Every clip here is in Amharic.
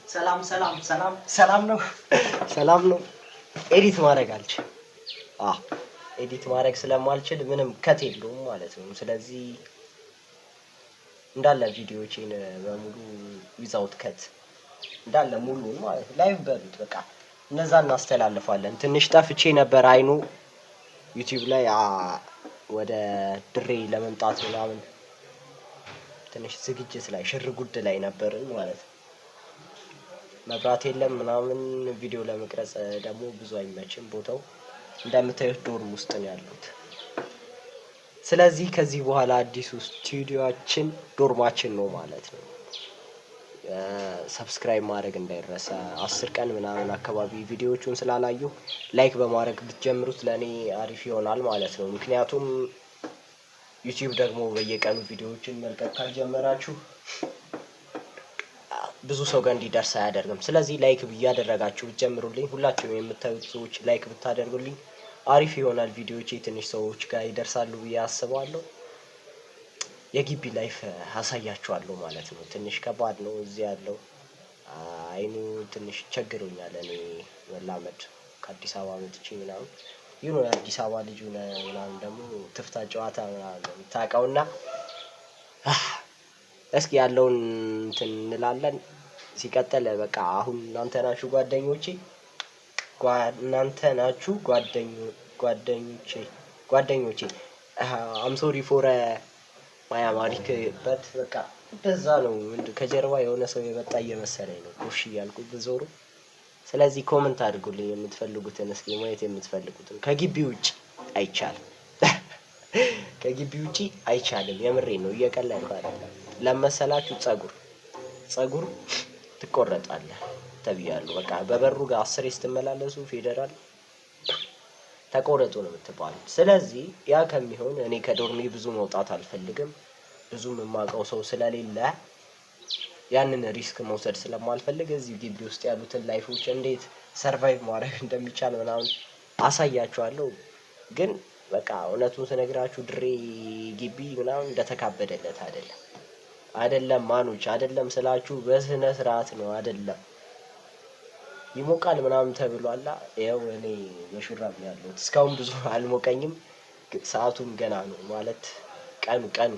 ሰላም ነው። ኤዲት ማድረግ አልችልም። ኤዲት ማድረግ ስለማልችል ምንም ከት የለውም ማለት ነው። ስለዚህ እንዳለ ቪዲዮዎቼን በሙሉ ዊዛውት ከት እንዳለ ሙሉውን ማለት ነው ላይቭ በሉት በቃ እነዛ እናስተላልፋለን። ትንሽ ጠፍቼ ነበር አይኑ ዩቲዩብ ላይ ወደ ድሬ ለመምጣት ምናምን ትንሽ ዝግጅት ላይ ሽርጉድ ላይ ነበርን ማለት ነው። መብራት የለም ምናምን ቪዲዮ ለመቅረጽ ደግሞ ብዙ አይመችም ቦታው እንደምታዩት ዶርም ውስጥ ነው ያሉት። ስለዚህ ከዚህ በኋላ አዲሱ ስቱዲዮአችን ዶርማችን ነው ማለት ነው። ሰብስክራይብ ማድረግ እንዳይረሳ። 10 ቀን ምናምን አካባቢ ቪዲዮዎቹን ስላላየሁ ላይክ በማድረግ ብትጀምሩት ለኔ አሪፍ ይሆናል ማለት ነው። ምክንያቱም ዩቲዩብ ደግሞ በየቀኑ ቪዲዮዎችን መልቀቅ ካልጀመራችሁ ብዙ ሰው ጋር እንዲደርስ አያደርግም። ስለዚህ ላይክ እያደረጋችሁ ብትጀምሩልኝ ሁላችሁም የምታዩት ሰዎች ላይክ ብታደርጉልኝ አሪፍ ይሆናል። ቪዲዮዎቼ ትንሽ ሰዎች ጋር ይደርሳሉ ብዬ አስባለሁ። የግቢ ላይፍ አሳያችኋለሁ ማለት ነው። ትንሽ ከባድ ነው እዚህ ያለው አይኑ ትንሽ ቸግሮኛል። እኔ መላመድ ከአዲስ አበባ መጥቼ ምናምን ይሁን አዲስ አበባ ልጅ ሆነ ምናምን ደግሞ ትፍታ ጨዋታ ምናምን የምታውቀውና እስኪ ያለውን እንትን እንላለን። ሲቀጥል በቃ አሁን እናንተ ናችሁ ጓደኞቼ አም ሶሪ ፎር ማይ አማሪክ በት በቃ እንደዛ ነው። ከጀርባ የሆነ ሰው የመጣ እየመሰለኝ ነው ኮሽ እያልኩ ብዞሩ። ስለዚህ ኮመንት አድርጉልኝ የምትፈልጉትን እስኪ ማየት የምትፈልጉትን። ከግቢ ውጪ አይቻልም። ከግቢ ውጪ አይቻልም። የምሬን ነው እየቀለድኩ አይደለም። ለመሰላችሁ ፀጉር ትቆረጣለህ ተብያለሁ። በቃ በበሩ ጋር 10 ስትመላለሱ ፌደራል ተቆረጡ ነው የምትባሉት። ስለዚህ ያ ከሚሆን እኔ ከዶርሜ ብዙ መውጣት አልፈልግም። ብዙም የማውቀው ሰው ስለሌለ ያንን ሪስክ መውሰድ ስለማልፈልግ እዚህ ግቢ ውስጥ ያሉትን ላይፎች እንዴት ሰርቫይቭ ማድረግ እንደሚቻል ምናምን አሳያችኋለሁ። ግን በቃ እውነቱን ስነግራችሁ ድሬ ግቢ ምናምን እንደተካበደለት አይደለም ማኖች አይደለም ስላችሁ በስነ ስርዓት ነው አይደለም። ይሞቃል ምናምን ተብሏል። ይኸው እኔ በሹራብ ነው ያለሁት። እስካሁን ብዙ አልሞቀኝም። ሰዓቱም ገና ነው ማለት ቀኑ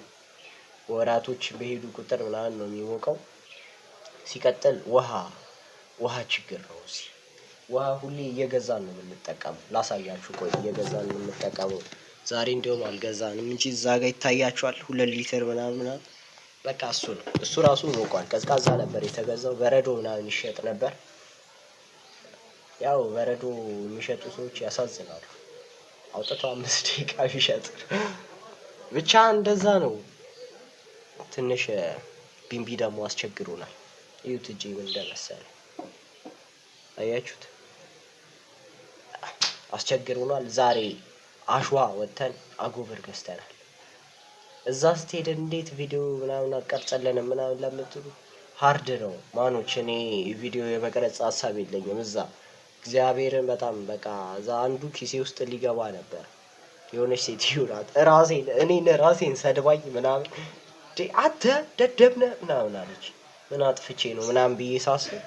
ወራቶች በሄዱ ቁጥር ምናምን ነው የሚሞቀው። ሲቀጥል ውሃ ችግር ነው። ውሃ ሁሌ እየገዛን ነው የምንጠቀመው። ላሳያችሁ ቆይ እየገዛን ነው የምንጠቀመው። ዛሬ እንደውም አልገዛንም እንጂ እዛ ጋር ይታያችኋል 2 ሊትር ምናምን በቃ እሱ ነው። እሱ ራሱ ሞቋል። ቀዝቃዛ ነበር የተገዛው። በረዶ ምናምን ይሸጥ ነበር። ያው በረዶ የሚሸጡ ሰዎች ያሳዝናሉ። አውጥቶ 5 ደቂቃ ቢሸጥ ብቻ እንደዛ ነው። ትንሽ ቢምቢ ደግሞ አስቸግሮናል። እዩት እጄ ምን እንደመሰለ አያችሁት? አስቸግሮናል። ዛሬ አሸዋ ወተን አጎበር ገዝተናል። እዛ ስትሄድ እንዴት ቪዲዮ ምናምን አቀርጸለንም ምናምን ለምትሉ ሃርድ ነው ማኖች። እኔ ቪዲዮ የመቅረጽ ሀሳብ የለኝም እዛ እግዚአብሔርን በጣም በቃ እዛ አንዱ ኪሴ ውስጥ ሊገባ ነበር። የሆነች ሴትዮ ናት እኔን ራሴን ሰድባኝ ምናምን አንተ ደደብ ነህ ምናምን አለች። ምን አጥፍቼ ነው ምናምን ብዬ ሳስብ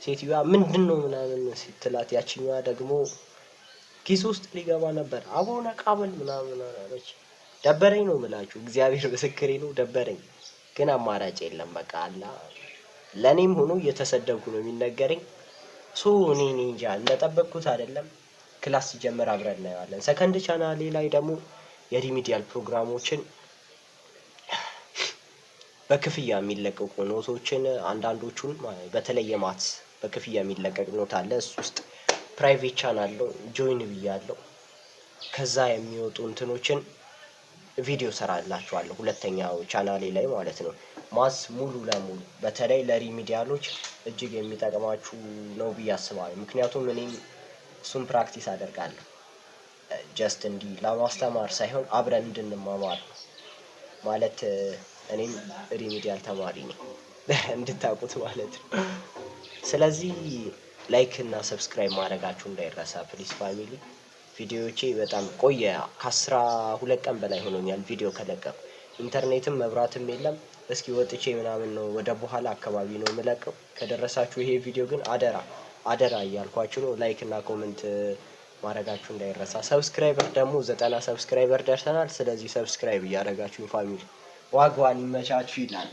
ሴትዮዋ ምንድነው ምናምን ስትላት ያቺኛዋ ደግሞ ኪስ ውስጥ ሊገባ ነበር። አቦነ ቃበል ምናምን አለች። ደበረኝ ነው የምላችሁ። እግዚአብሔር ምስክሬ ነው ደበረኝ። ግን አማራጭ የለም በቃ ለኔም ሆኖ እየተሰደብኩ ነው የሚነገረኝ። እኔ እንጃ እንደጠበቅኩት አይደለም። ክላስ ሲጀምር አብረን እናየዋለን። ሰከንድ ቻናሌ ላይ ደግሞ የሪሚዲያል ፕሮግራሞችን በክፍያ የሚለቀቁ ኖቶችን አንዳንዶቹን በተለየ ማትስ በክፍያ የሚለቀቅ ኖት አለ። እሱ ውስጥ ፕራይቬት ቻናል ነው ጆይን ብያለሁ። ከዛ የሚወጡ እንትኖችን ቪዲዮ ሰራላችኋለሁ ሁለተኛው ቻናሌ ላይ ማለት ነው። ማስ ሙሉ ለሙሉ በተለይ ለሪሚዲያሎች እጅግ የሚጠቅማችሁ ነው ብዬ አስባለሁ። ምክንያቱም እኔም እሱን ፕራክቲስ አደርጋለሁ። ጀስት እንዲህ ለማስተማር ሳይሆን አብረን እንድንማማር ማለት እኔም ሪሚዲያል ተማሪ ነኝ እንድታውቁት ማለት ነው። ስለዚህ ላይክ እና ሰብስክራይብ ማድረጋችሁ እንዳይረሳ ፕሊስ ፋሚሊ። ቪዲዮዎቼ በጣም ቆየ ከ12 ቀን በላይ ሆኖኛል ቪዲዮ ከለቀቁ። ኢንተርኔትም መብራትም የለም። እስኪ ወጥቼ ምናምን ነው ወደ በኋላ አካባቢ ነው የምለቀው። ከደረሳችሁ ይሄ ቪዲዮ ግን አደራ እያልኳችሁ ነው። ላይክ እና ኮሜንት ማድረጋችሁ እንዳይረሳ። ሰብስክራይበር ደግሞ 90 ሰብስክራይበር ደርሰናል። ስለዚህ ሰብስክራይብ እያደረጋችሁ ፋሚሊ ዋጋዋን ይመቻችሁ ይላል።